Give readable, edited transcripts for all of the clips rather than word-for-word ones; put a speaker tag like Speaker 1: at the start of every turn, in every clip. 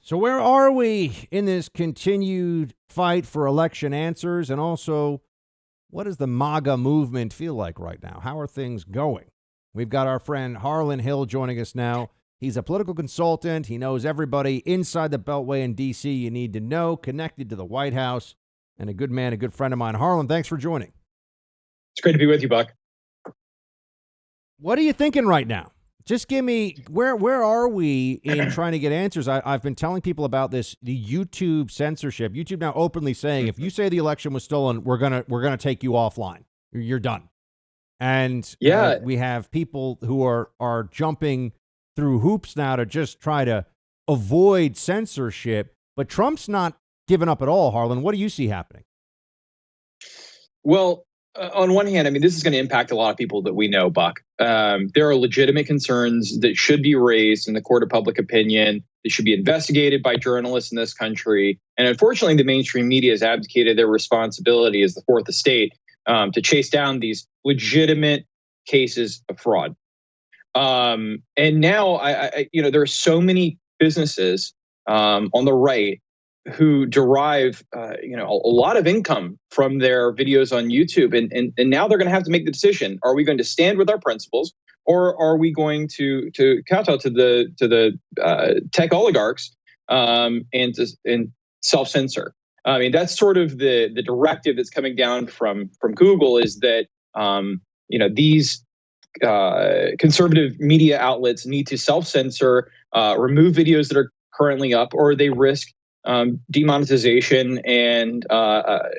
Speaker 1: So where are we in this continued fight for election answers? And also, what does the MAGA movement feel like right now? How are things going? We've got our friend Harlan Hill joining us now. He's a political consultant. He knows everybody inside the Beltway in D.C. you need to know, connected to the White House, and a good man, a good friend of mine. Harlan, thanks for joining.
Speaker 2: It's great to be with you, Buck.
Speaker 1: What are you thinking right now? Just give me where are we in trying to get answers? I've been telling people about this, the YouTube censorship. YouTube now openly saying if you say the election was stolen, we're gonna take you offline. You're done. And we have people who are jumping through hoops now to just try to avoid censorship. But Trump's not giving up at all. Harlan, what do you see happening?
Speaker 2: Well, on one hand, I mean, this is going to impact a lot of people that we know, Buck. There are legitimate concerns that should be raised in the court of public opinion. They should be investigated by journalists in this country. And unfortunately, the mainstream media has abdicated their responsibility as the fourth estate to chase down these legitimate cases of fraud. And now, there are so many businesses on the right who derive, a lot of income from their videos on YouTube. And now they're going to have to make the decision. Are we going to stand with our principles, or are we going to kowtow to the tech oligarchs and self-censor? I mean, that's sort of the directive that's coming down from Google, is that, these conservative media outlets need to self-censor, remove videos that are currently up, or they risk demonetization and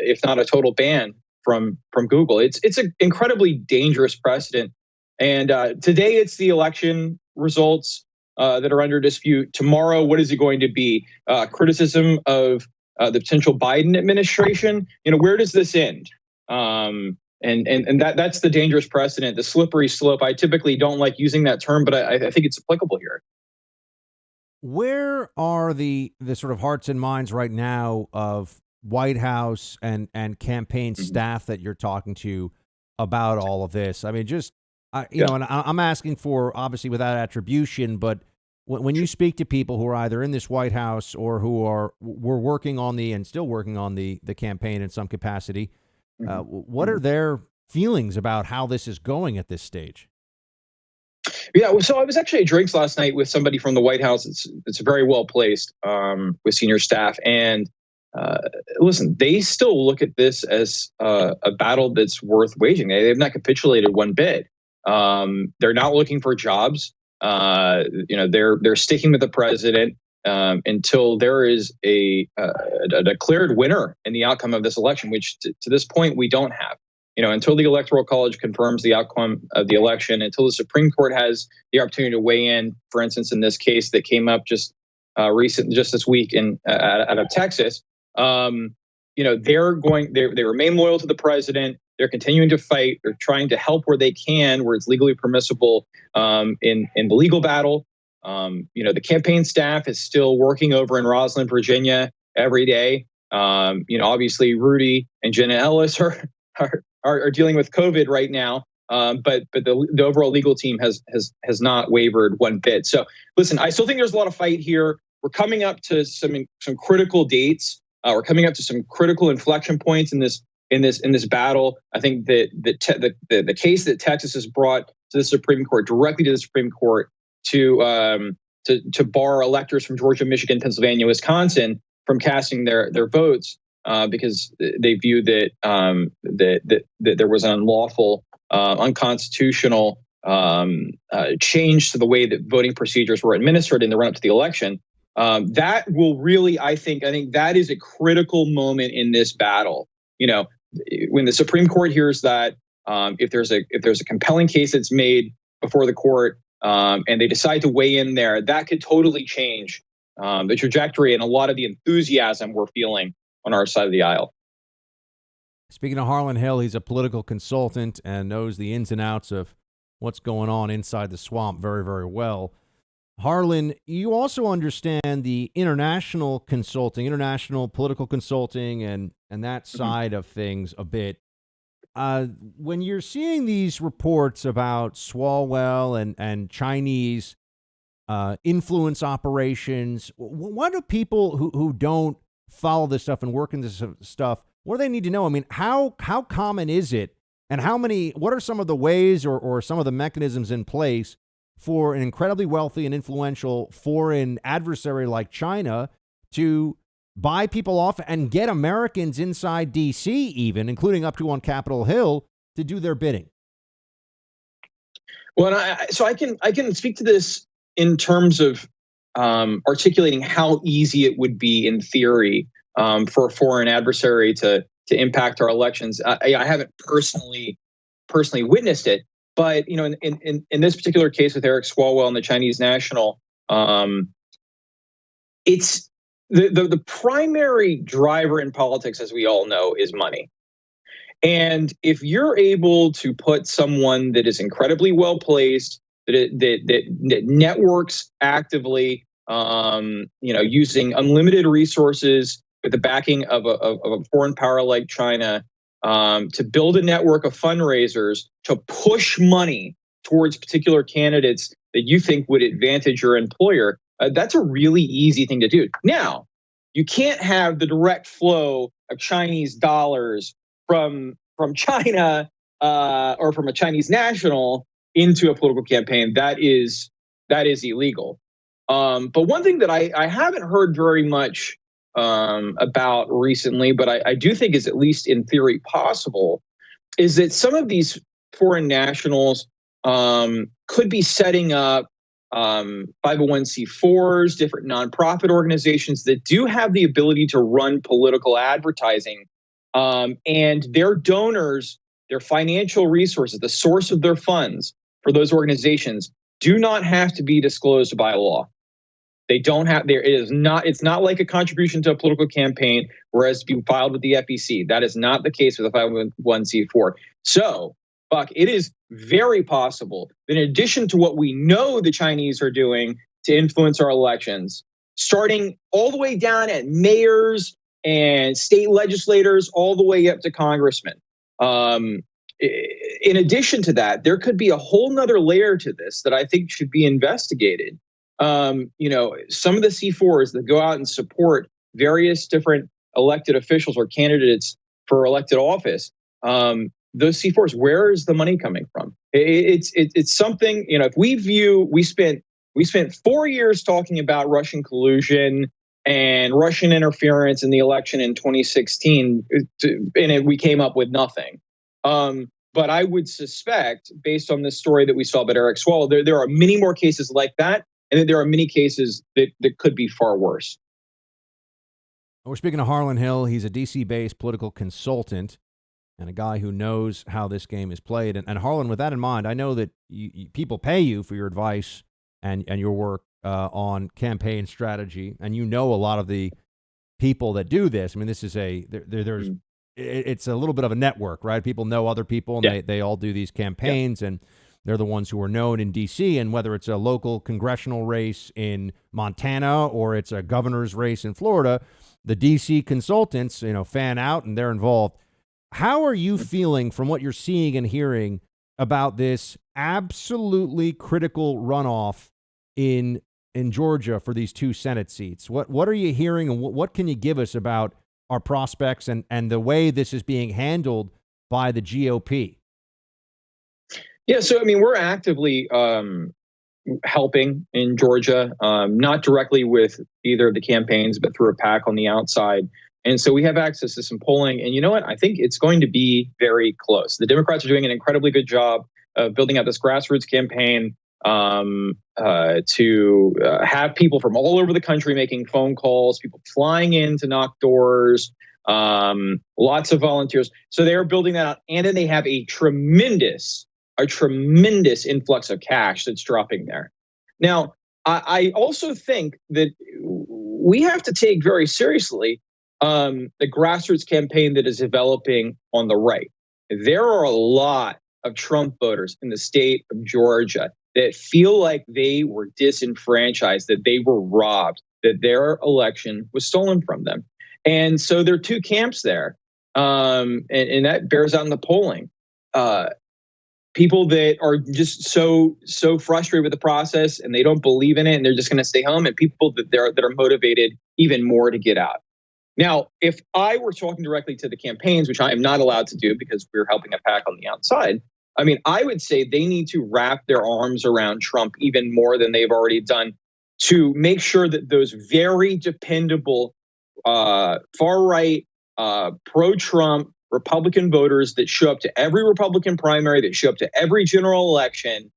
Speaker 2: if not a total ban from Google. It's an incredibly dangerous precedent. And today it's the election results that are under dispute. Tomorrow, what is it going to be? Criticism of the potential Biden administration. Where does this end? And that's the dangerous precedent, the slippery slope. I typically don't like using that term, but I think it's applicable here.
Speaker 1: Where are the sort of hearts and minds right now of White House and campaign staff that you're talking to about all of this? I mean, just, and I'm asking for, obviously without attribution, but when you speak to people who are either in this White House or who were working on and still working on the campaign in some capacity, what are their feelings about how this is going at this stage?
Speaker 2: Yeah, so I was actually at drinks last night with somebody from the White House. It's very well placed with senior staff, and listen, they still look at this as a battle that's worth waging. They have not capitulated one bit. They're not looking for jobs. They're sticking with the president until there is a declared winner in the outcome of this election, which to this point we don't have. Until the Electoral College confirms the outcome of the election, until the Supreme Court has the opportunity to weigh in, for instance, in this case that came up just this week out of Texas, they remain loyal to the president. They're continuing to fight. They're trying to help where they can, where it's legally permissible in the legal battle. The campaign staff is still working over in Roslyn, Virginia every day. Obviously, Rudy and Jenna Ellis are dealing with COVID right now, but the overall legal team has not wavered one bit. So listen, I still think there's a lot of fight here. We're coming up to some critical dates. We're coming up to some critical inflection points in this battle. I think that the case that Texas has brought to the Supreme Court, directly to the Supreme Court, to bar electors from Georgia, Michigan, Pennsylvania, Wisconsin from casting their votes. Because they view that there was an unlawful, unconstitutional change to the way that voting procedures were administered in the run-up to the election. That will really, I think that is a critical moment in this battle. When the Supreme Court hears that, if there's a compelling case that's made before the court, and they decide to weigh in there, that could totally change the trajectory and a lot of the enthusiasm we're feeling on our side of the aisle.
Speaker 1: Speaking of Harlan Hill, he's a political consultant and knows the ins and outs of what's going on inside the swamp very, very well. Harlan, you also understand the international political consulting and that side of things a bit. When you're seeing these reports about Swalwell and Chinese influence operations. What do people who don't follow this stuff and work in this stuff, what do they need to know? I mean, how common is it, and what are some of the ways or some of the mechanisms in place for an incredibly wealthy and influential foreign adversary like China to buy people off and get Americans inside D.C., even including up to on Capitol Hill, to do their bidding?
Speaker 2: Well, so I can speak to this in terms of articulating how easy it would be in theory for a foreign adversary to impact our elections. I haven't personally witnessed it, but in this particular case with Eric Swalwell and the Chinese national, it's the primary driver in politics, as we all know, is money. And if you're able to put someone that is incredibly well placed, that networks actively, using unlimited resources with the backing of a foreign power like China, to build a network of fundraisers to push money towards particular candidates that you think would advantage your employer, that's a really easy thing to do. Now, you can't have the direct flow of Chinese dollars from China or from a Chinese national into a political campaign. That is illegal. But one thing that I haven't heard very much about recently, but I do think is at least in theory possible, is that some of these foreign nationals could be setting up 501c4s, different nonprofit organizations that do have the ability to run political advertising. And their donors, their financial resources, the source of their funds for those organizations do not have to be disclosed by law. They don't have, it's not like a contribution to a political campaign, whereas to be filed with the FEC. That is not the case with a 501c4. So, Buck, it is very possible that in addition to what we know the Chinese are doing to influence our elections, starting all the way down at mayors and state legislators, all the way up to congressmen. In addition to that, there could be a whole nother layer to this that I think should be investigated. Some of the C4s that go out and support various different elected officials or candidates for elected office, those C4s, where is the money coming from? It's something, if we spent 4 years talking about Russian collusion and Russian interference in the election in 2016, and we came up with nothing. But I would suspect, based on this story that we saw about Eric Swalwell, there are many more cases like that, and there are many cases that could be far worse.
Speaker 1: We're speaking to Harlan Hill. He's a D.C.-based political consultant and a guy who knows how this game is played. And Harlan, with that in mind, I know that people pay you for your advice and your work on campaign strategy, and you know a lot of the people that do this. I mean, this is it's a little bit of a network, right? People know other people, and they all do these campaigns, and they're the ones who are known in D.C., and whether it's a local congressional race in Montana or it's a governor's race in Florida, the D.C. consultants, fan out, and they're involved. How are you feeling from what you're seeing and hearing about this absolutely critical runoff in Georgia for these 2 Senate seats? What are you hearing, and what can you give us about our prospects and the way this is being handled by the GOP?
Speaker 2: Yeah, so we're actively helping in Georgia, not directly with either of the campaigns, but through a PAC on the outside. And so we have access to some polling. And you know what? I think it's going to be very close. The Democrats are doing an incredibly good job of building out this grassroots campaign to have people from all over the country making phone calls, people flying in to knock doors, lots of volunteers. So they're building that out. And then they have a tremendous influx of cash that's dropping there. Now, I also think that we have to take very seriously the grassroots campaign that is developing on the right. There are a lot of Trump voters in the state of Georgia that feel like they were disenfranchised, that they were robbed, that their election was stolen from them. And so there are 2 camps there, and that bears out in the polling. people that are just so frustrated with the process and they don't believe in it and they're just going to stay home, and people that are motivated even more to get out. Now, if I were talking directly to the campaigns, which I am not allowed to do because we're helping a PAC on the outside, I mean, I would say they need to wrap their arms around Trump even more than they've already done to make sure that those very dependable far-right, pro-Trump Republican voters that show up to every Republican primary, that show up to every general election,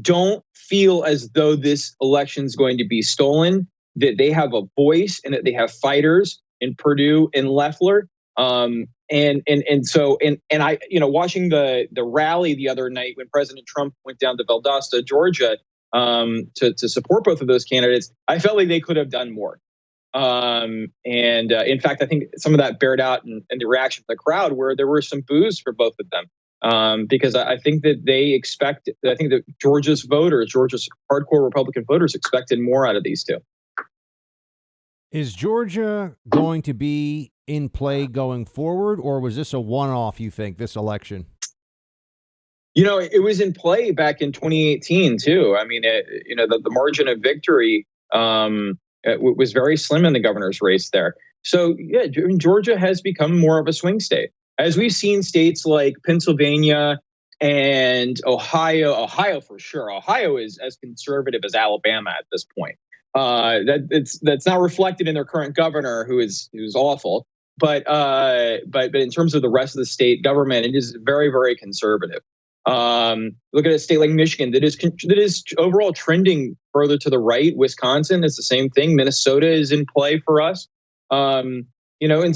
Speaker 2: don't feel as though this election is going to be stolen, that they have a voice and that they have fighters in Purdue and Loeffler. And I, watching the rally the other night when President Trump went down to Valdosta, Georgia, to support both of those candidates, I felt like they could have done more. In fact, I think some of that bared out in the reaction of the crowd, where there were some boos for both of them. Because I think that I think that Georgia's hardcore Republican voters expected more out of these two.
Speaker 1: Is Georgia going to be in play going forward, or was this a one-off, you think, this election?
Speaker 2: It was in play back in 2018, too. I mean, the margin of victory was very slim in the governor's race there. So, yeah, Georgia has become more of a swing state. As we've seen states like Pennsylvania and Ohio for sure. Ohio is as conservative as Alabama at this point. That's not reflected in their current governor, who's awful. But in terms of the rest of the state government, it is very, very conservative. Look at a state like Michigan that is overall trending further to the right. Wisconsin is the same thing. Minnesota is in play for us. And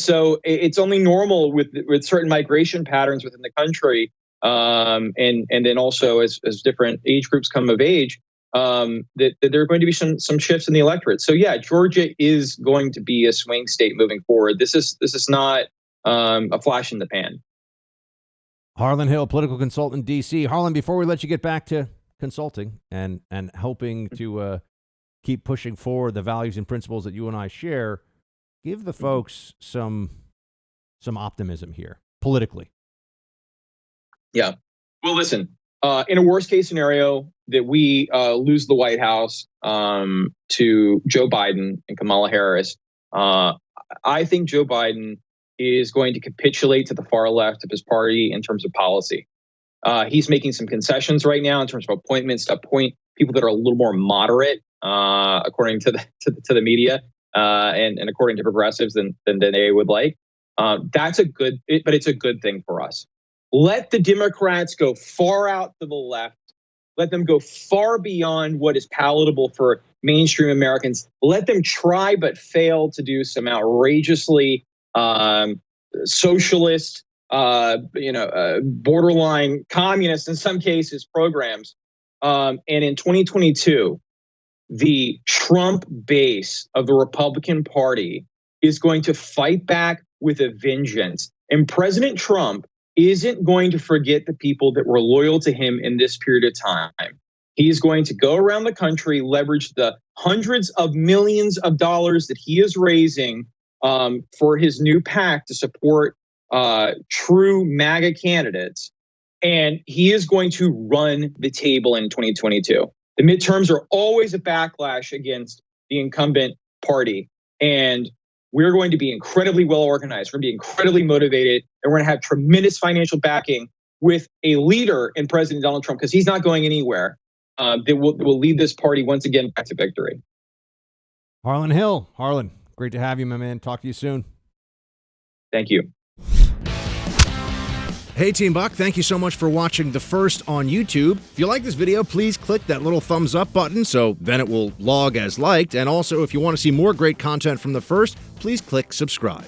Speaker 2: so it's only normal with certain migration patterns within the country, and then also as different age groups come of age, that there are going to be some shifts in the electorate. So yeah, Georgia is going to be a swing state moving forward. This is not a flash in the pan.
Speaker 1: Harlan Hill, political consultant, D.C. Harlan, before we let you get back to consulting and helping to keep pushing forward the values and principles that you and I share, give the folks some optimism here politically.
Speaker 2: Yeah. Well, listen, in a worst case scenario that we lose the White House to Joe Biden and Kamala Harris, I think Joe Biden is going to capitulate to the far left of his party in terms of policy. He's making some concessions right now in terms of appointments to appoint people that are a little more moderate, according to the media, and according to progressives than they would like. But it's a good thing for us. Let the Democrats go far out to the left. Let them go far beyond what is palatable for mainstream Americans. Let them try but fail to do some outrageously socialist, borderline communist in some cases programs. And in 2022, the Trump base of the Republican Party is going to fight back with a vengeance. And President Trump isn't going to forget the people that were loyal to him in this period of time. He is going to go around the country, leverage the hundreds of millions of dollars that he is raising for his new PAC to support true MAGA candidates. And he is going to run the table in 2022. The midterms are always a backlash against the incumbent party. And we're going to be incredibly well organized. We're going to be incredibly motivated. And we're going to have tremendous financial backing with a leader in President Donald Trump, because he's not going anywhere, that will lead this party once again back to victory.
Speaker 1: Harlan Hill. Harlan, great to have you, my man. Talk to you soon.
Speaker 2: Thank you.
Speaker 1: Hey, Team Buck, thank you so much for watching The First on YouTube. If you like this video, please click that little thumbs up button so then it will log as liked. And also, if you want to see more great content from The First, please click subscribe.